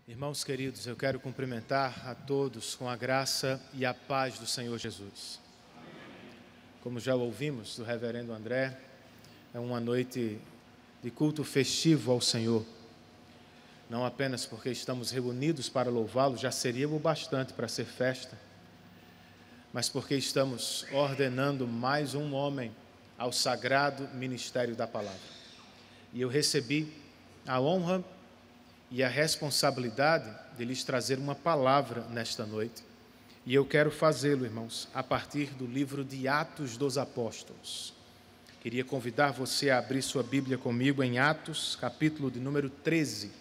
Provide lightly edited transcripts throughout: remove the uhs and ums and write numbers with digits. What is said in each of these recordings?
Irmãos queridos, eu quero cumprimentar a todos com a graça e a paz do Senhor Jesus. Como já ouvimos do reverendo André, é uma noite de culto festivo ao Senhor. Não apenas porque estamos reunidos para louvá-lo, já seria o bastante para ser festa, mas porque estamos ordenando mais um homem ao sagrado ministério da palavra. E eu recebi a honra e a responsabilidade de lhes trazer uma palavra nesta noite. E eu quero fazê-lo, irmãos, a partir do livro de Atos dos Apóstolos. Queria convidar você a abrir sua Bíblia comigo em Atos, capítulo de número 13.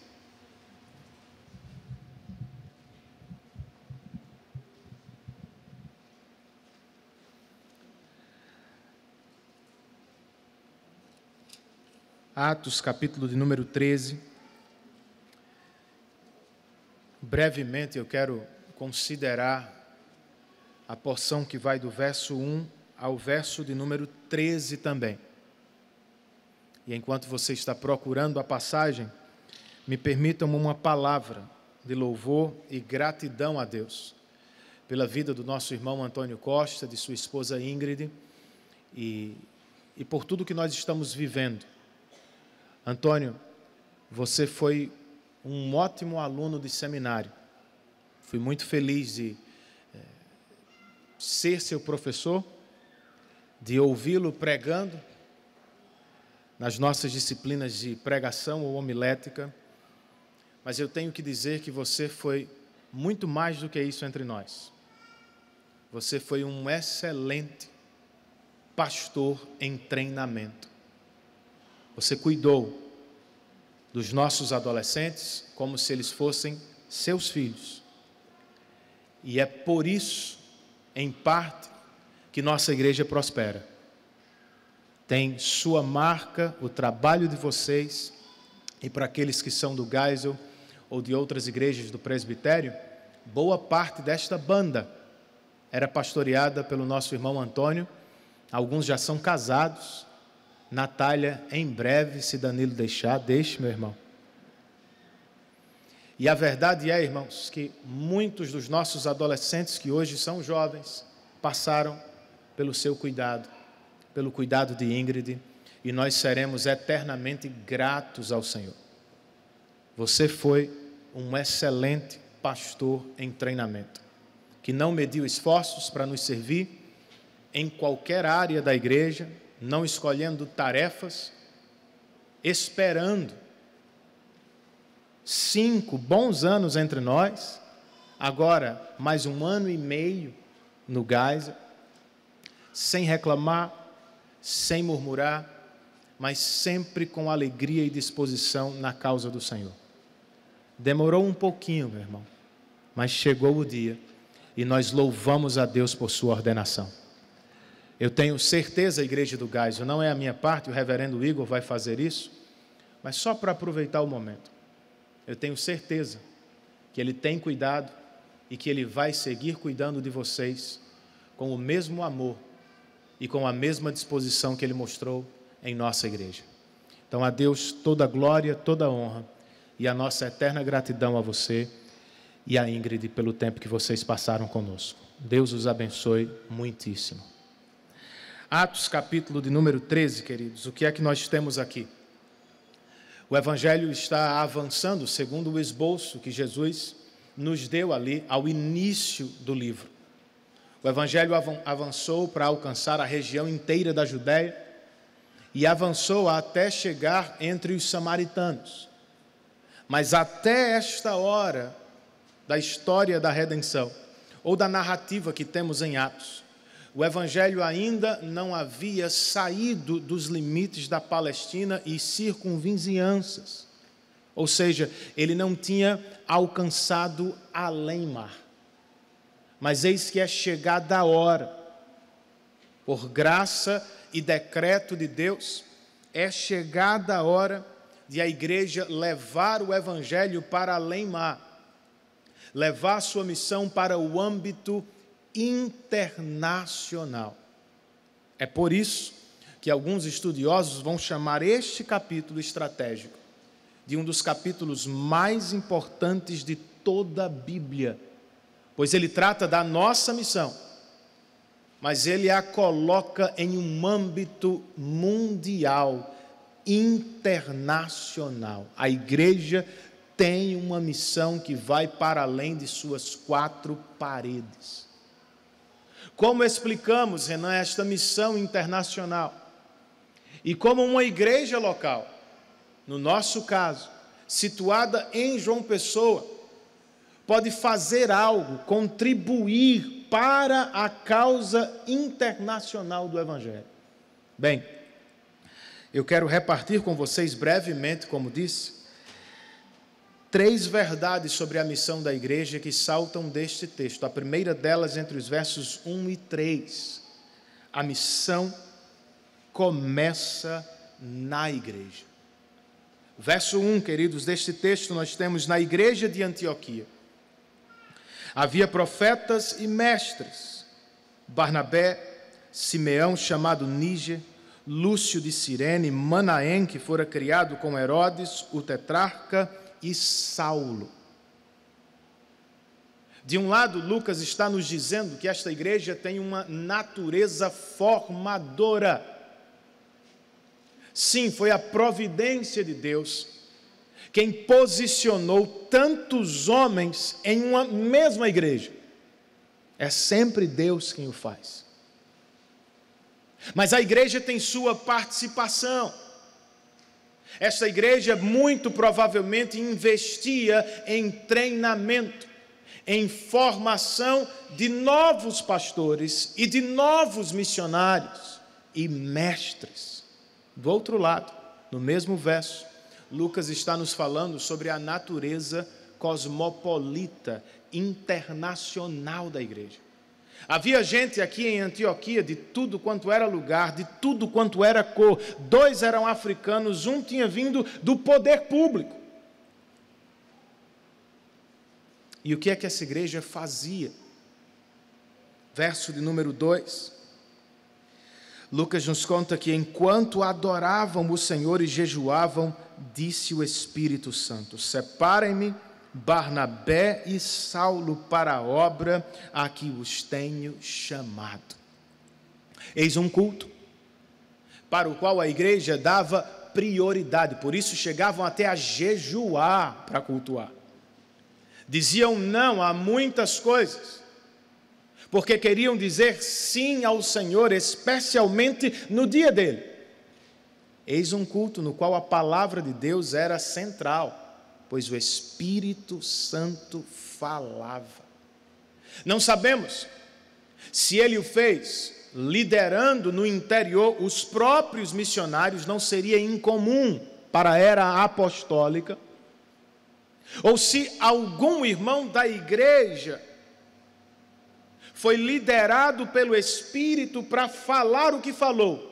Atos, capítulo de número 13. Brevemente eu quero considerar a porção que vai do verso 1 ao verso de número 13 também. E enquanto você está procurando a passagem, me permitam uma palavra de louvor e gratidão a Deus pela vida do nosso irmão Antônio Costa, de sua esposa Ingrid e por tudo que nós estamos vivendo. Antônio, você foi um ótimo aluno de seminário. Fui muito feliz de ser seu professor, de ouvi-lo pregando nas nossas disciplinas de pregação ou homilética, mas eu tenho que dizer que você foi muito mais do que isso entre nós. Você foi um excelente pastor em treinamento. Você cuidou dos nossos adolescentes como se eles fossem seus filhos. E é por isso, em parte, que nossa igreja prospera. Tem sua marca o trabalho de vocês, e para aqueles que são do Geisel ou de outras igrejas do presbitério, boa parte desta banda era pastoreada pelo nosso irmão Antônio. Alguns já são casados. Natália, em breve, se Danilo deixar, deixe, meu irmão. E a verdade é, irmãos, que muitos dos nossos adolescentes que hoje são jovens passaram pelo seu cuidado, pelo cuidado de Ingrid, e nós seremos eternamente gratos ao Senhor. Você foi um excelente pastor em treinamento, que não mediu esforços para nos servir em qualquer área da igreja, não escolhendo tarefas, esperando 5 bons anos entre nós, agora mais 1 ano e meio no Geisel, sem reclamar, sem murmurar, mas sempre com alegria e disposição na causa do Senhor. Demorou um pouquinho, meu irmão, mas chegou o dia e nós louvamos a Deus por sua ordenação. Eu tenho certeza, a igreja do Geisel, não é a minha parte, o reverendo Igor vai fazer isso, mas só para aproveitar o momento. Eu tenho certeza que ele tem cuidado e que ele vai seguir cuidando de vocês com o mesmo amor e com a mesma disposição que ele mostrou em nossa igreja. Então, a Deus toda a glória, toda a honra e a nossa eterna gratidão a você e a Ingrid pelo tempo que vocês passaram conosco. Deus os abençoe muitíssimo. Atos, capítulo de número 13, queridos, o que é que nós temos aqui? O Evangelho está avançando segundo o esboço que Jesus nos deu ali ao início do livro. O Evangelho avançou para alcançar a região inteira da Judéia e avançou até chegar entre os samaritanos. Mas até esta hora da história da redenção, ou da narrativa que temos em Atos, o Evangelho ainda não havia saído dos limites da Palestina e circunvizinhanças. Ou seja, ele não tinha alcançado além-mar. Mas eis que é chegada a hora, por graça e decreto de Deus, é chegada a hora de a igreja levar o Evangelho para além-mar, levar a sua missão para o âmbito internacional. É por isso que alguns estudiosos vão chamar este capítulo estratégico de um dos capítulos mais importantes de toda a Bíblia, pois ele trata da nossa missão, mas ele a coloca em um âmbito mundial, internacional. A igreja tem uma missão que vai para além de suas quatro paredes. Como explicamos, Renan, esta missão internacional? E como uma igreja local, no nosso caso, situada em João Pessoa, pode fazer algo, contribuir para a causa internacional do Evangelho? Bem, eu quero repartir com vocês brevemente, como disse, 3 verdades sobre a missão da igreja que saltam deste texto. A primeira delas, entre os versos 1 e 3. A missão começa na igreja. Verso 1, queridos, deste texto nós temos: na igreja de Antioquia havia profetas e mestres, Barnabé, Simeão, chamado Níger, Lúcio de Cirene, Manaém, que fora criado com Herodes, o tetrarca, e Saulo. De um lado, Lucas está nos dizendo que esta igreja tem uma natureza formadora. Sim, foi a providência de Deus quem posicionou tantos homens em uma mesma igreja. É sempre Deus quem o faz. Mas a igreja tem sua participação. Esta igreja muito provavelmente investia em treinamento, em formação de novos pastores e de novos missionários e mestres. Do outro lado, no mesmo verso, Lucas está nos falando sobre a natureza cosmopolita, internacional da igreja. Havia gente aqui em Antioquia de tudo quanto era lugar, de tudo quanto era cor. 2 eram africanos, um tinha vindo do poder público. E o que é que essa igreja fazia? Verso de número 2. Lucas nos conta que enquanto adoravam o Senhor e jejuavam, disse o Espírito Santo: separem-me Barnabé e Saulo para a obra a que os tenho chamado. Eis um culto para o qual a igreja dava prioridade, por isso chegavam até a jejuar para cultuar. Diziam não a muitas coisas, porque queriam dizer sim ao Senhor, especialmente no dia dele. Eis um culto no qual a palavra de Deus era central, pois o Espírito Santo falava. Não sabemos se ele o fez liderando no interior os próprios missionários, não seria incomum para a era apostólica, ou se algum irmão da igreja foi liderado pelo Espírito para falar o que falou.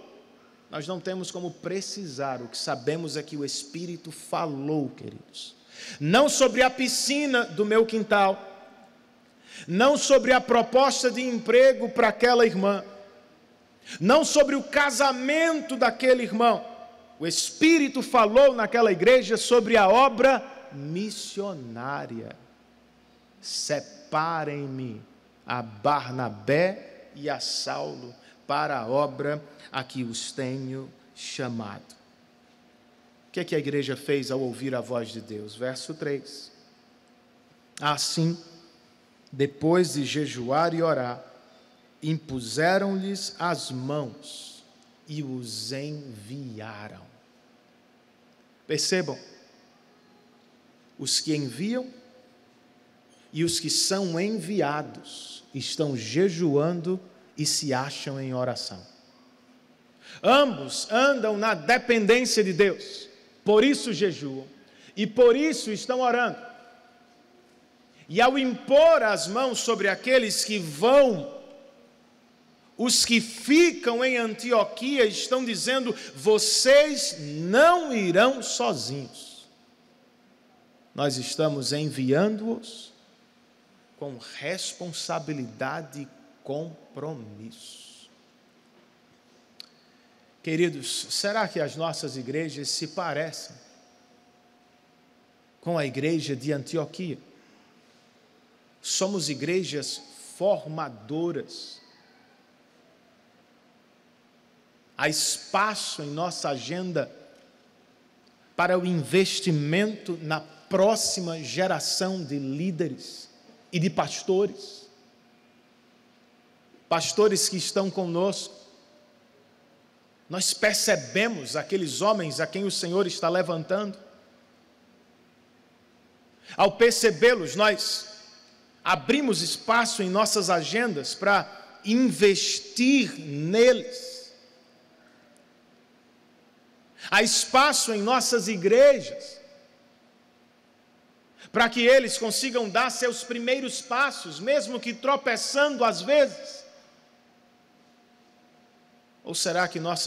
Nós não temos como precisar, o que sabemos é que o Espírito falou, queridos. Não sobre a piscina do meu quintal, não sobre a proposta de emprego para aquela irmã, não sobre o casamento daquele irmão. O Espírito falou naquela igreja sobre a obra missionária. Separem-me a Barnabé e a Saulo para a obra a que os tenho chamado. O que é que a igreja fez ao ouvir a voz de Deus? Verso 3. Assim, depois de jejuar e orar, impuseram-lhes as mãos e os enviaram. Percebam, os que enviam e os que são enviados estão jejuando e se acham em oração. Ambos andam na dependência de Deus, por isso jejuam e por isso estão orando. E ao impor as mãos sobre aqueles que vão, os que ficam em Antioquia estão dizendo: vocês não irão sozinhos. Nós estamos enviando-os com responsabilidade e compromisso. Queridos, será que as nossas igrejas se parecem com a igreja de Antioquia. Somos igrejas formadoras. Há espaço em nossa agenda para o investimento na próxima geração de líderes e de pastores. Pastores que estão conosco. Nós percebemos aqueles homens a quem o Senhor está levantando. Ao percebê-los, nós abrimos espaço em nossas agendas para investir neles. Há espaço em nossas igrejas para que eles consigam dar seus primeiros passos, mesmo que tropeçando às vezes. Ou será que nas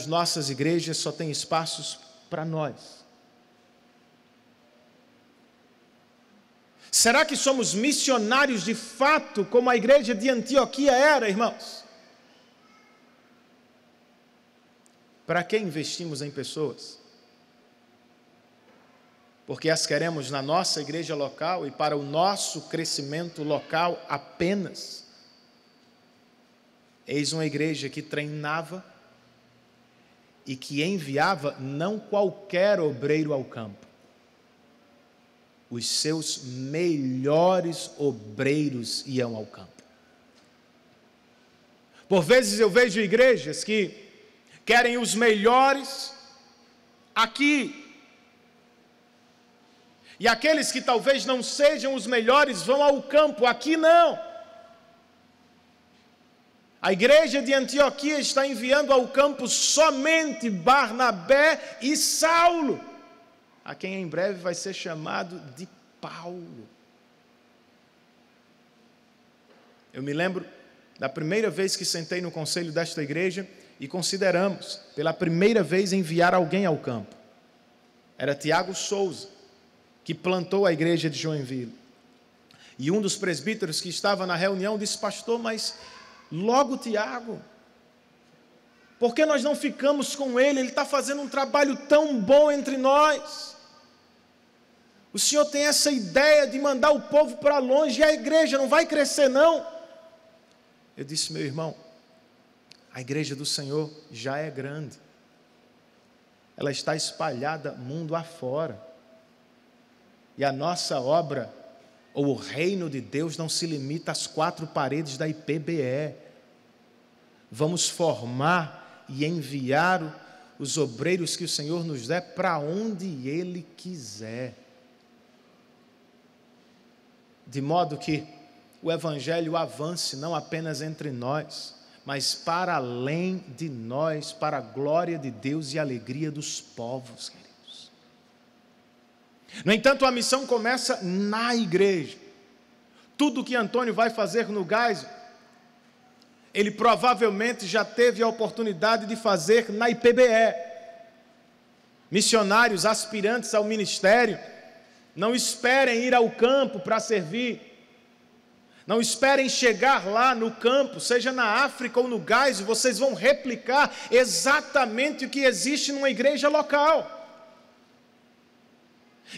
nossas igrejas só tem espaços para nós? Será que somos missionários de fato, como a igreja de Antioquia era, irmãos? Para que investimos em pessoas? Porque as queremos na nossa igreja local e para o nosso crescimento local apenas? Eis uma igreja que treinava e que enviava não qualquer obreiro ao campo. Os seus melhores obreiros iam ao campo. Por vezes eu vejo igrejas que querem os melhores aqui. E aqueles que talvez não sejam os melhores vão ao campo, aqui não. A igreja de Antioquia está enviando ao campo somente Barnabé e Saulo, a quem em breve vai ser chamado de Paulo. Eu me lembro da primeira vez que sentei no conselho desta igreja e consideramos, pela primeira vez, enviar alguém ao campo. Era Tiago Souza, que plantou a igreja de Joinville. E um dos presbíteros que estava na reunião disse: pastor, mas logo Tiago, por que nós não ficamos com ele? Ele está fazendo um trabalho tão bom entre nós. O senhor tem essa ideia de mandar o povo para longe e a igreja não vai crescer, não? Eu disse: meu irmão, a igreja do Senhor já é grande. Ela está espalhada mundo afora. E a nossa obra, ou o reino de Deus, não se limita às 4 paredes da IPBE. Vamos formar e enviar os obreiros que o Senhor nos der para onde Ele quiser. De modo que o Evangelho avance não apenas entre nós, mas para além de nós, para a glória de Deus e a alegria dos povos, queridos. No entanto, a missão começa na igreja. Tudo que Antônio vai fazer no Geisel, ele provavelmente já teve a oportunidade de fazer na IPBE. Missionários, aspirantes ao ministério, não esperem ir ao campo para servir. Não esperem chegar lá no campo, seja na África ou no Geisel, vocês vão replicar exatamente o que existe numa igreja local.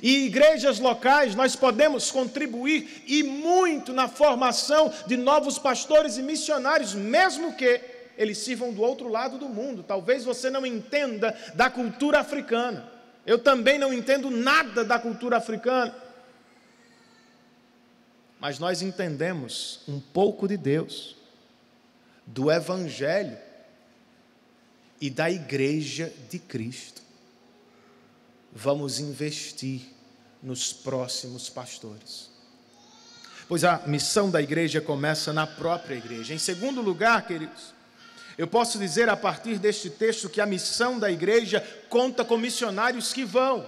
E igrejas locais, nós podemos contribuir e muito na formação de novos pastores e missionários, mesmo que eles sirvam do outro lado do mundo. Talvez você não entenda da cultura africana. Eu também não entendo nada da cultura africana. Mas nós entendemos um pouco de Deus, do Evangelho e da Igreja de Cristo. Vamos investir nos próximos pastores. Pois a missão da igreja começa na própria igreja. Em segundo lugar, queridos, eu posso dizer a partir deste texto que a missão da igreja conta com missionários que vão.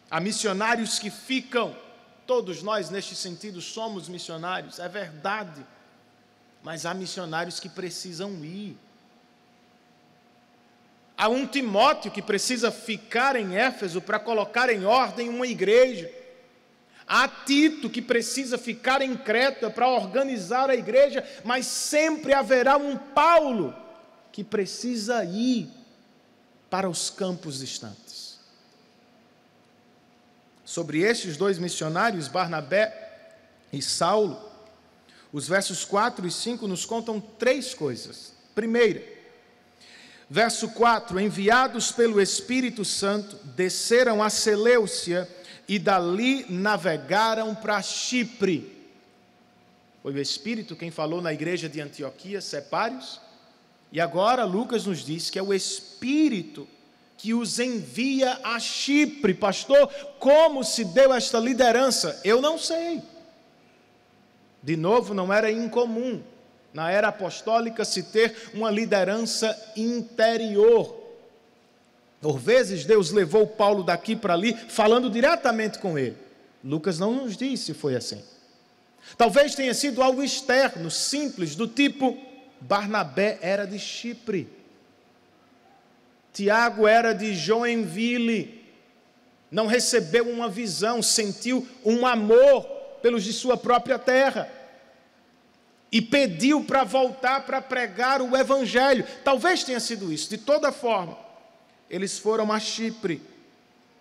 Há missionários que ficam. Todos nós, neste sentido, somos missionários, é verdade. Mas há missionários que precisam ir. Há um Timóteo que precisa ficar em Éfeso para colocar em ordem uma igreja. Há Tito que precisa ficar em Creta para organizar a igreja, mas sempre haverá um Paulo que precisa ir. para os campos distantes. Sobre estes dois missionários, Barnabé e Saulo, os versos 4 e 5 nos contam 3 coisas. Primeira, verso 4, enviados pelo Espírito Santo, desceram a Seleucia e dali navegaram para Chipre. Foi o Espírito quem falou na igreja de Antioquia, separe-os. E agora Lucas nos diz que é o Espírito que os envia a Chipre. Pastor, como se deu esta liderança? Eu não sei. De novo, não era incomum na era apostólica se ter uma liderança interior. Por vezes Deus levou Paulo daqui para ali, falando diretamente com ele. Lucas não nos diz se foi assim. Talvez tenha sido algo externo, simples, do tipo: Barnabé era de Chipre, Tiago era de Joinville, não recebeu uma visão, sentiu um amor pelos de sua própria terra e pediu para voltar para pregar o Evangelho. Talvez tenha sido isso. De toda forma, eles foram a Chipre.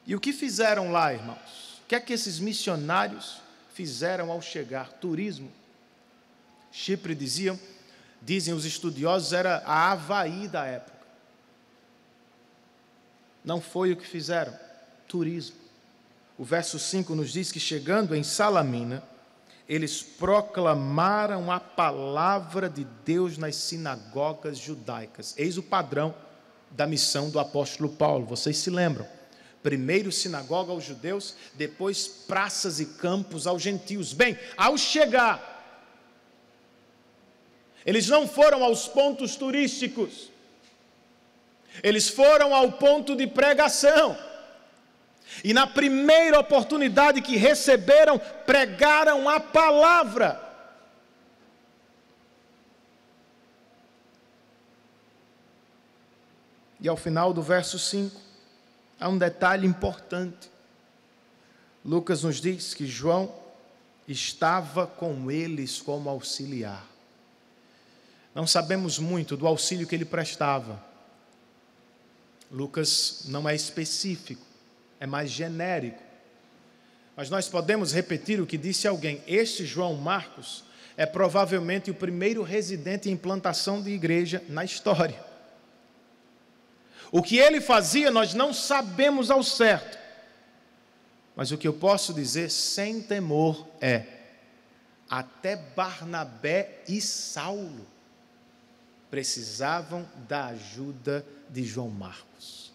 E o que fizeram lá, irmãos? O que é que esses missionários fizeram ao chegar? Turismo. Chipre, dizem os estudiosos, era a Havaí da época. Não foi o que fizeram. Turismo. O verso 5 nos diz que, chegando em Salamina, eles proclamaram a palavra de Deus nas sinagogas judaicas. Eis o padrão da missão do apóstolo Paulo. Vocês se lembram? Primeiro sinagoga aos judeus, depois praças e campos aos gentios. Bem, ao chegar, eles não foram aos pontos turísticos, eles foram ao ponto de pregação. E na primeira oportunidade que receberam, pregaram a palavra. E ao final do verso 5, há um detalhe importante. Lucas nos diz que João estava com eles como auxiliar. Não sabemos muito do auxílio que ele prestava. Lucas não é específico, é mais genérico. Mas nós podemos repetir o que disse alguém. Este João Marcos é provavelmente o primeiro residente em plantação de igreja na história. O que ele fazia nós não sabemos ao certo. Mas o que eu posso dizer sem temor é: até Barnabé e Saulo precisavam da ajuda de João Marcos.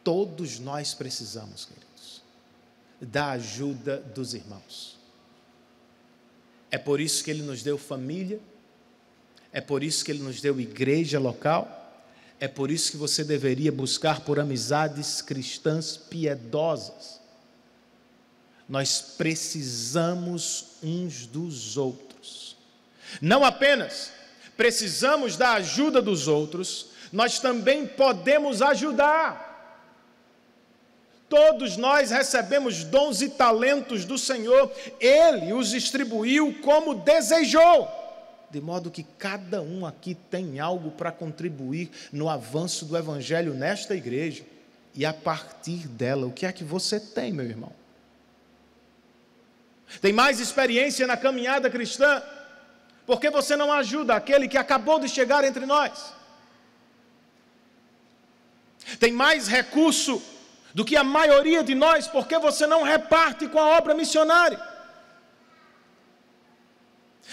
Todos nós precisamos, queridos, da ajuda dos irmãos. É por isso que ele nos deu família, é por isso que ele nos deu igreja local, é por isso que você deveria buscar por amizades cristãs piedosas. Nós precisamos uns dos outros. Não apenas precisamos da ajuda dos outros, nós também podemos ajudar. Todos nós recebemos dons e talentos do Senhor, Ele os distribuiu como desejou, de modo que cada um aqui tem algo para contribuir no avanço do Evangelho nesta igreja, e a partir dela, o que é que você tem, meu irmão? Tem mais experiência na caminhada cristã? Por que você não ajuda aquele que acabou de chegar entre nós? Tem mais recurso do que a maioria de nós, por que você não reparte com a obra missionária?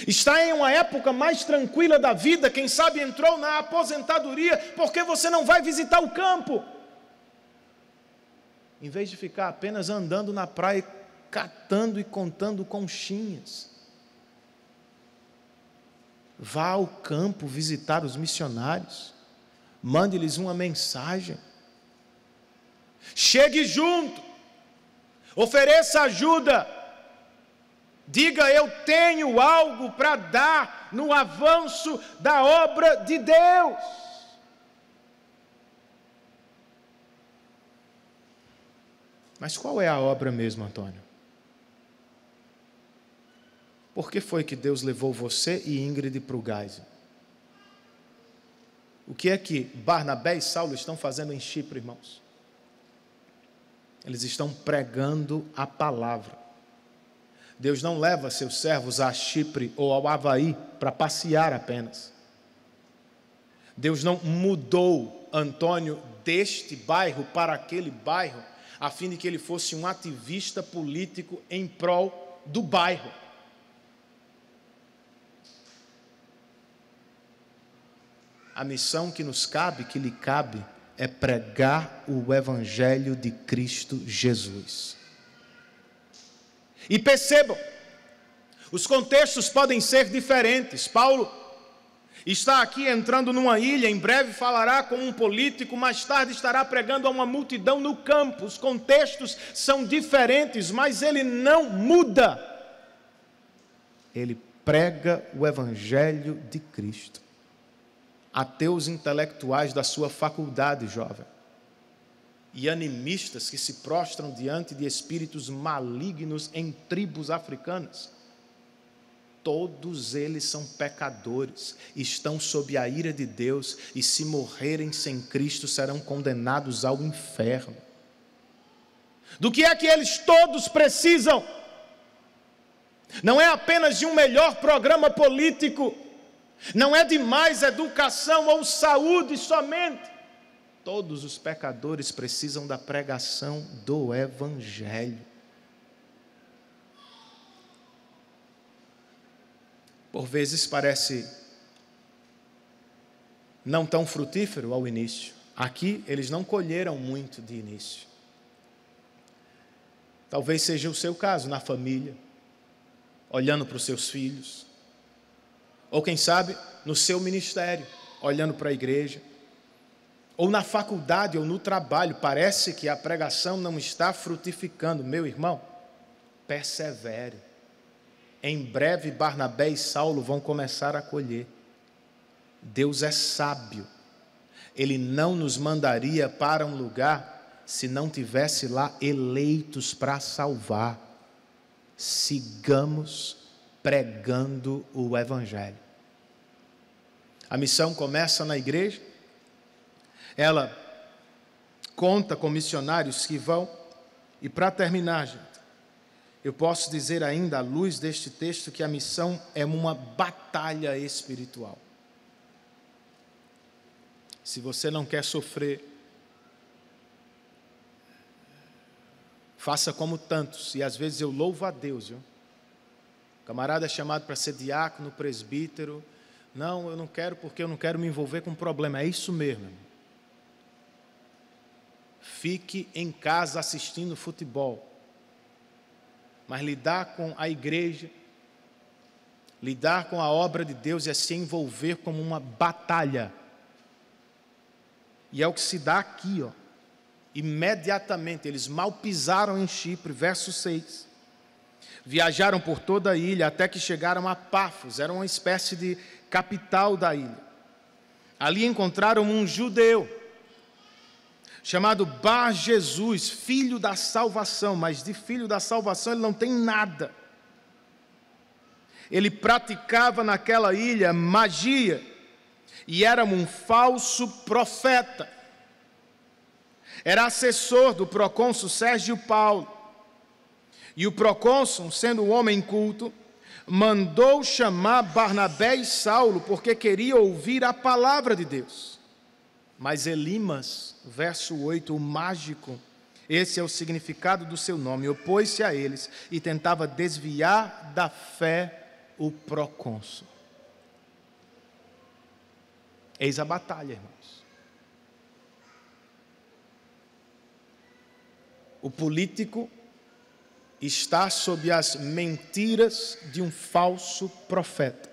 Está em uma época mais tranquila da vida, quem sabe entrou na aposentadoria, por que você não vai visitar o campo? Em vez de ficar apenas andando na praia, catando e contando conchinhas. Vá ao campo visitar os missionários, mande-lhes uma mensagem. Chegue junto, ofereça ajuda, diga: eu tenho algo para dar no avanço da obra de Deus. Mas qual é a obra mesmo, Antônio? Por que foi que Deus levou você e Ingrid para o Geisel? O que é que Barnabé e Saulo estão fazendo em Chipre, irmãos? Eles estão pregando a palavra. Deus não leva seus servos a Chipre ou ao Havaí para passear apenas. Deus não mudou Antônio deste bairro para aquele bairro, a fim de que ele fosse um ativista político em prol do bairro. A missão que nos cabe, que lhe cabe, é pregar o Evangelho de Cristo Jesus. E percebam, os contextos podem ser diferentes. Paulo está aqui entrando numa ilha, em breve falará com um político, mais tarde estará pregando a uma multidão no campo. Os contextos são diferentes, mas ele não muda. Ele prega o Evangelho de Cristo. Ateus intelectuais da sua faculdade, jovem, e animistas que se prostram diante de espíritos malignos em tribos africanas, todos eles são pecadores, estão sob a ira de Deus, e se morrerem sem Cristo serão condenados ao inferno. Do que é que eles todos precisam? Não é apenas de um melhor programa político, não é de mais educação ou saúde somente. Todos os pecadores precisam da pregação do Evangelho. Por vezes parece não tão frutífero ao início. Aqui eles não colheram muito de início. Talvez seja o seu caso na família, olhando para os seus filhos. Ou quem sabe, no seu ministério, olhando para a igreja. Ou na faculdade, ou no trabalho, parece que a pregação não está frutificando. Meu irmão, persevere. Em breve, Barnabé e Saulo vão começar a colher. Deus é sábio. Ele não nos mandaria para um lugar se não tivesse lá eleitos para salvar. Sigamos pregando o Evangelho. A missão começa na igreja, ela conta com missionários que vão, e para terminar, gente, eu posso dizer ainda, à luz deste texto, que a missão é uma batalha espiritual. Se você não quer sofrer, faça como tantos, e às vezes eu louvo a Deus, viu? O camarada é chamado para ser diácono, presbítero. Não, eu não quero porque eu não quero me envolver com problema. É isso mesmo, irmão. Fique em casa assistindo futebol. Mas lidar com a igreja, lidar com a obra de Deus é se envolver como uma batalha. E é o que se dá aqui, ó. Imediatamente, eles mal pisaram em Chipre, verso 6. Viajaram por toda a ilha até que chegaram a Pafos, era uma espécie de capital da ilha. Ali encontraram um judeu, chamado Bar Jesus, filho da salvação, mas de filho da salvação ele não tem nada. Ele praticava naquela ilha magia, e era um falso profeta. Era assessor do procônsul Sérgio Paulo. E o procônsul, sendo um homem culto, mandou chamar Barnabé e Saulo, porque queria ouvir a palavra de Deus. Mas Elimas, verso 8, o mágico, esse é o significado do seu nome, opôs-se a eles e tentava desviar da fé o procônsul. Eis a batalha, irmãos. O político está sob as mentiras de um falso profeta.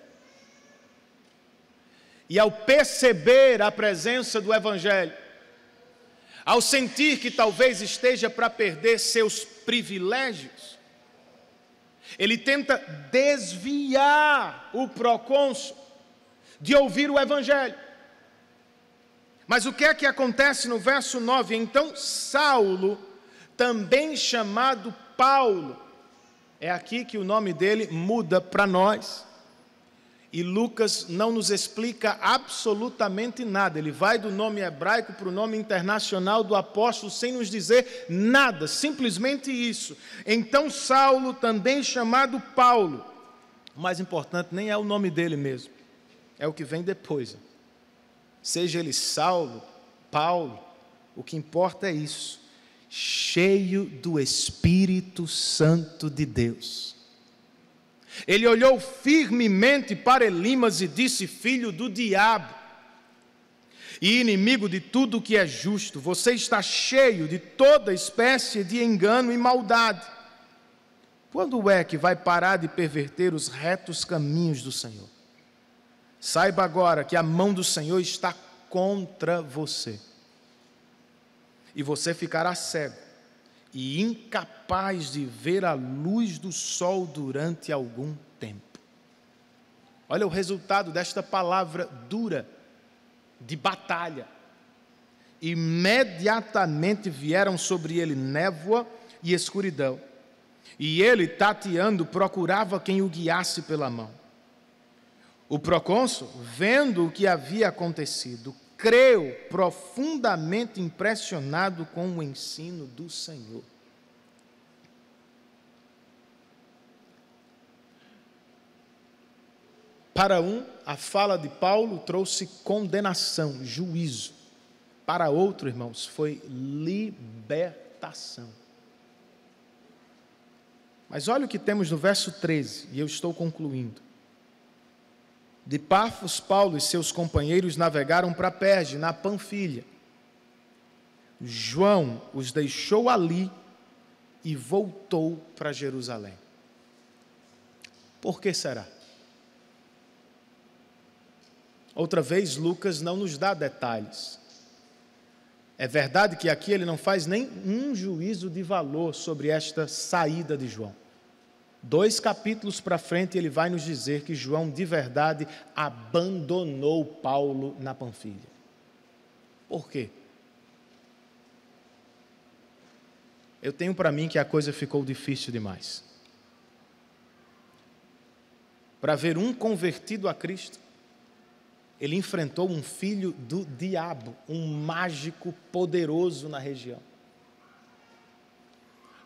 E ao perceber a presença do Evangelho, ao sentir que talvez esteja para perder seus privilégios, ele tenta desviar o procônsul de ouvir o Evangelho. Mas o que é que acontece no verso 9? Então Saulo, também chamado Paulo, é aqui que o nome dele muda para nós, E Lucas não nos explica absolutamente nada. Ele vai do nome hebraico para o nome internacional do apóstolo sem nos dizer nada, simplesmente isso. Então Saulo, também chamado Paulo, o mais importante nem é o nome dele mesmo, é o que vem depois. Seja ele Saulo, Paulo, o que importa é isso, cheio do Espírito Santo de Deus. Ele olhou firmemente para Elimas e disse: filho do diabo, e inimigo de tudo o que é justo, você está cheio de toda espécie de engano e maldade. Quando é que vai parar de perverter os retos caminhos do Senhor? Saiba agora que a mão do Senhor está contra você, e você ficará cego e incapaz de ver a luz do sol durante algum tempo. Olha o resultado desta palavra dura, de batalha. Imediatamente vieram sobre ele névoa e escuridão, e ele, tateando, procurava quem o guiasse pela mão. O procônsul, vendo o que havia acontecido, creu, profundamente impressionado com o ensino do Senhor. Para um, a fala de Paulo trouxe condenação, juízo. Para outro, irmãos, foi libertação. Mas olha o que temos no verso 13, e eu estou concluindo. De Pafos, Paulo e seus companheiros navegaram para Perge, na Panfilha. João os deixou ali e voltou para Jerusalém. Por que será? Outra vez, Lucas não nos dá detalhes. É verdade que aqui ele não faz nem um juízo de valor sobre esta saída de João. 2 capítulos para frente, ele vai nos dizer que João, de verdade, abandonou Paulo na Panfilha. Por quê? Eu tenho para mim que a coisa ficou difícil demais. Para ver um convertido a Cristo, ele enfrentou um filho do diabo, um mágico poderoso na região.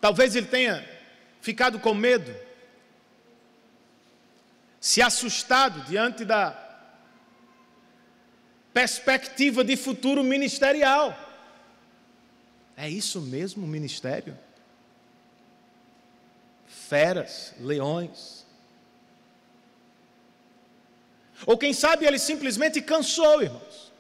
Talvez ele tenha ficado com medo, se assustado diante da perspectiva de futuro ministerial. É isso mesmo, o ministério? Feras, leões. Ou quem sabe ele simplesmente cansou, irmãos.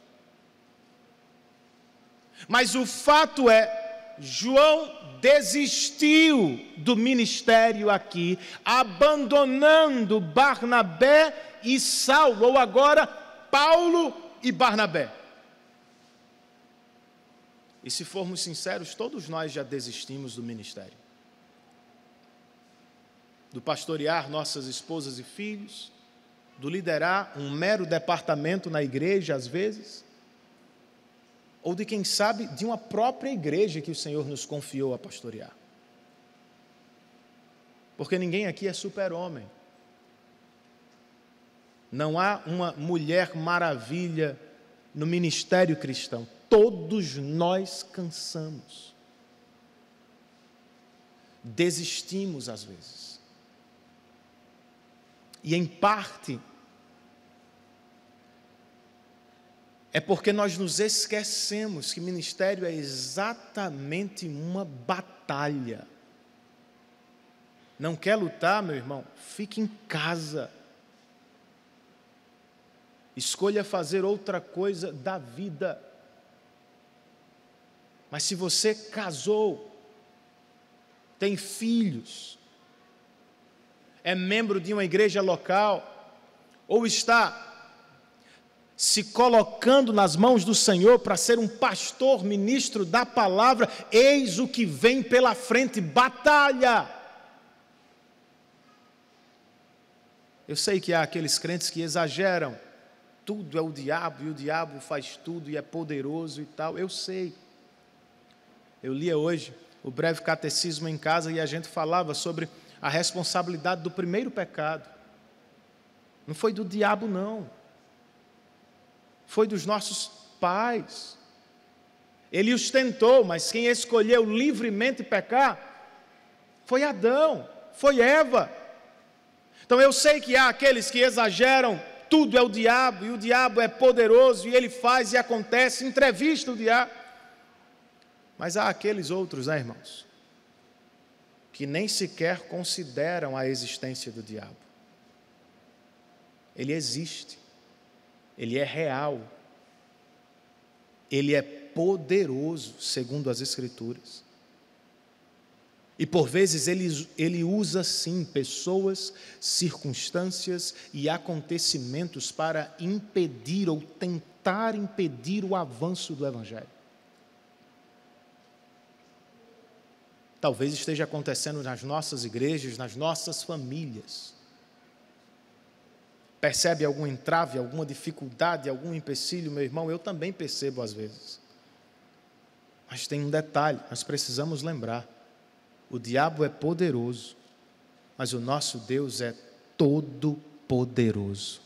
Mas o fato é, João desistiu do ministério aqui, abandonando Barnabé e Saulo, ou agora Paulo e Barnabé. E se formos sinceros, todos nós já desistimos do ministério. Do pastorear nossas esposas e filhos, do liderar um mero departamento na igreja, às vezes, ou de, quem sabe, de uma própria igreja que o Senhor nos confiou a pastorear. Porque ninguém aqui é super-homem. Não há uma mulher maravilha no ministério cristão. Todos nós cansamos. Desistimos às vezes. E em parte é porque nós nos esquecemos que ministério é exatamente uma batalha. Não quer lutar, meu irmão? Fique em casa. Escolha fazer outra coisa da vida. Mas se você casou, tem filhos, é membro de uma igreja local, ou está se colocando nas mãos do Senhor para ser um pastor, ministro da palavra, eis o que vem pela frente, batalha. Eu sei que há aqueles crentes que exageram, tudo é o diabo, e o diabo faz tudo, e é poderoso e tal, eu sei. Eu lia hoje o breve catecismo em casa, e a gente falava sobre a responsabilidade do primeiro pecado. Não foi do diabo, não. Foi dos nossos pais. Ele os tentou, mas quem escolheu livremente pecar foi Adão, foi Eva. Então eu sei que há aqueles que exageram, tudo é o diabo, e o diabo é poderoso, e ele faz e acontece, entrevista o diabo. Mas há aqueles outros, né, irmãos, que nem sequer consideram a existência do diabo. Ele existe, ele é real, ele é poderoso, segundo as Escrituras. E por vezes ele usa sim pessoas, circunstâncias e acontecimentos para impedir ou tentar impedir o avanço do Evangelho. Talvez esteja acontecendo nas nossas igrejas, nas nossas famílias. Percebe algum entrave, alguma dificuldade, algum empecilho, meu irmão? Eu também percebo às vezes. Mas tem um detalhe, nós precisamos lembrar. O diabo é poderoso, mas o nosso Deus é todo-poderoso.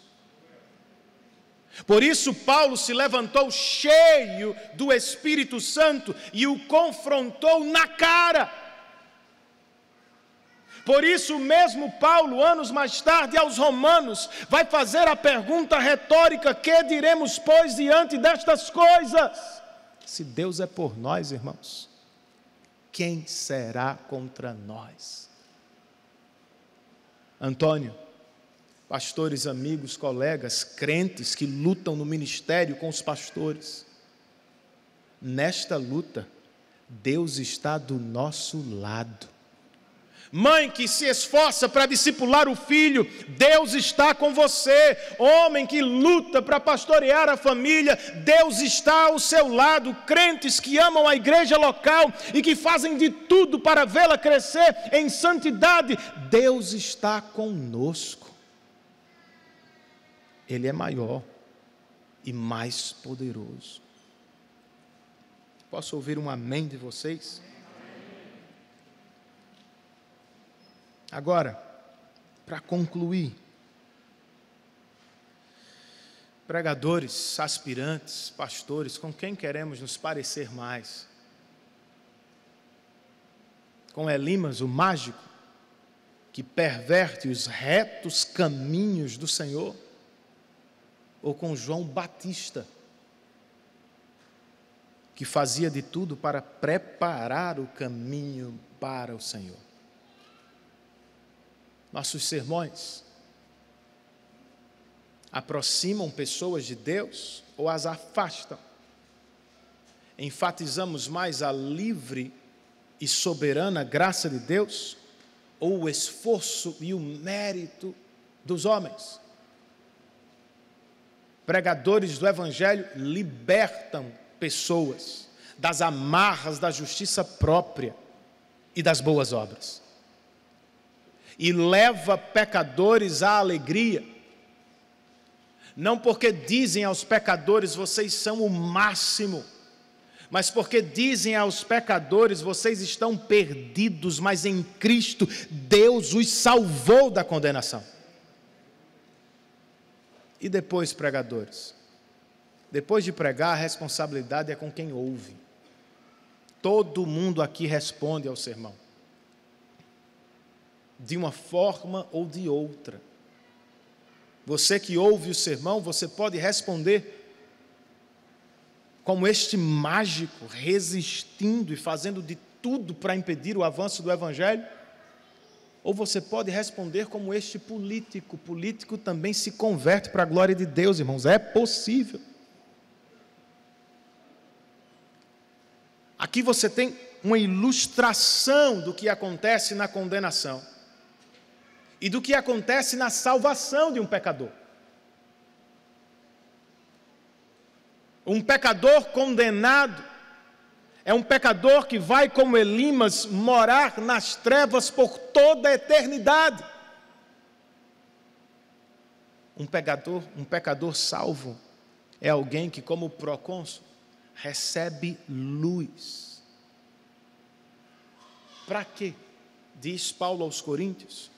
Por isso Paulo se levantou cheio do Espírito Santo e o confrontou na cara. Por isso mesmo Paulo, anos mais tarde, aos Romanos, vai fazer a pergunta retórica: que diremos, pois, diante destas coisas? Se Deus é por nós, irmãos, quem será contra nós? Antônio, pastores, amigos, colegas, crentes que lutam no ministério com os pastores, nesta luta, Deus está do nosso lado. Mãe que se esforça para discipular o filho, Deus está com você. Homem que luta para pastorear a família, Deus está ao seu lado. Crentes que amam a igreja local e que fazem de tudo para vê-la crescer em santidade, Deus está conosco. Ele é maior e mais poderoso. Posso ouvir um amém de vocês? Agora, para concluir, pregadores, aspirantes, pastores, com quem queremos nos parecer mais? Com Elimas, o mágico, que perverte os retos caminhos do Senhor? Ou com João Batista, que fazia de tudo para preparar o caminho para o Senhor? Nossos sermões aproximam pessoas de Deus ou as afastam? Enfatizamos mais a livre e soberana graça de Deus ou o esforço e o mérito dos homens? Pregadores do Evangelho libertam pessoas das amarras da justiça própria e das boas obras, e leva pecadores à alegria, não porque dizem aos pecadores: vocês são o máximo, mas porque dizem aos pecadores: vocês estão perdidos, mas em Cristo Deus os salvou da condenação. E depois, pregadores, depois de pregar, a responsabilidade é com quem ouve. Todo mundo aqui responde ao sermão, de uma forma ou de outra. Você que ouve o sermão, você pode responder como este mágico, resistindo e fazendo de tudo para impedir o avanço do Evangelho, ou você pode responder como este político. Político também se converte para a glória de Deus, irmãos, é possível. Aqui você tem uma ilustração do que acontece na condenação e do que acontece na salvação de um pecador. Um pecador condenado é um pecador que vai, como Elimas, morar nas trevas por toda a eternidade. Um pecador salvo é alguém que, como o procônsul, recebe luz. Para quê? Diz Paulo aos Coríntios: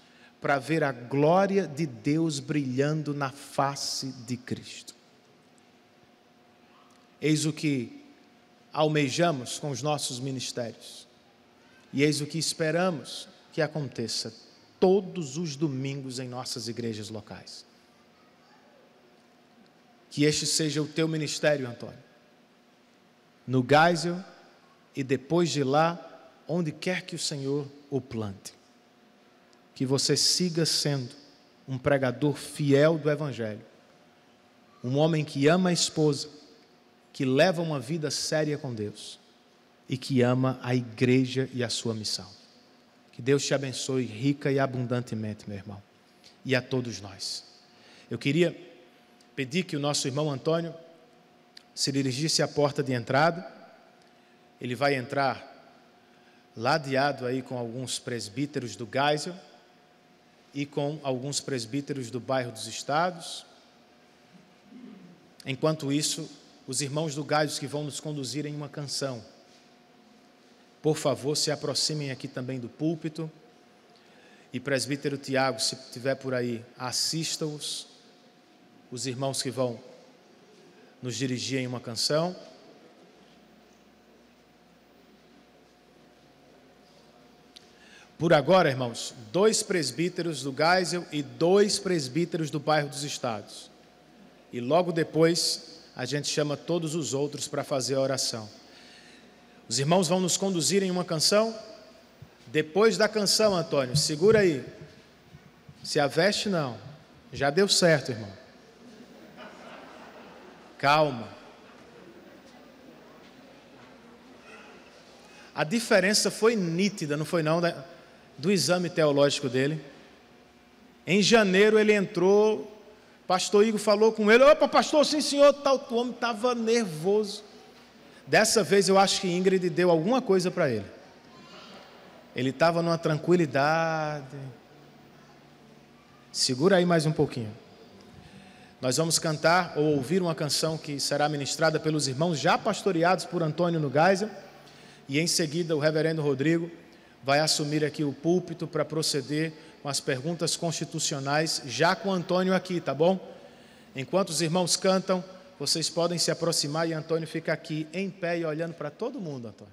para ver a glória de Deus brilhando na face de Cristo. Eis o que almejamos com os nossos ministérios. E eis o que esperamos que aconteça todos os domingos em nossas igrejas locais. Que este seja o teu ministério, Antônio. No Geisel e depois de lá, onde quer que o Senhor o plante. Que você siga sendo um pregador fiel do Evangelho. Um homem que ama a esposa, que leva uma vida séria com Deus e que ama a igreja e a sua missão. Que Deus te abençoe rica e abundantemente, meu irmão, e a todos nós. Eu queria pedir que o nosso irmão Antônio se dirigisse à porta de entrada. Ele vai entrar ladeado aí com alguns presbíteros do Geisel e com alguns presbíteros do bairro dos Estados. Enquanto isso, os irmãos do Geisel que vão nos conduzir em uma canção, por favor, se aproximem aqui também do púlpito. E presbítero Tiago, se estiver por aí, assista-os. Os irmãos que vão nos dirigir em uma canção. Por agora, irmãos, 2 presbíteros do Geisel e 2 presbíteros do bairro dos Estados. E logo depois, a gente chama todos os outros para fazer a oração. Os irmãos vão nos conduzir em uma canção. Depois da canção, Antônio, segura aí. Se aveste não. Já deu certo, irmão. Calma. A diferença foi nítida, não foi não, do exame teológico dele. Em janeiro ele entrou, pastor Igor falou com ele, opa pastor, sim senhor, tal, o homem estava nervoso. Dessa vez eu acho que Ingrid deu alguma coisa para ele. Ele estava numa tranquilidade. Segura aí mais um pouquinho. Nós vamos cantar ou ouvir uma canção que será ministrada pelos irmãos já pastoreados por Antônio no Geisel. E em seguida o reverendo Rodrigo vai assumir aqui o púlpito para proceder com as perguntas constitucionais, já com Antônio aqui, tá bom? Enquanto os irmãos cantam, vocês podem se aproximar e Antônio fica aqui em pé e olhando para todo mundo, Antônio.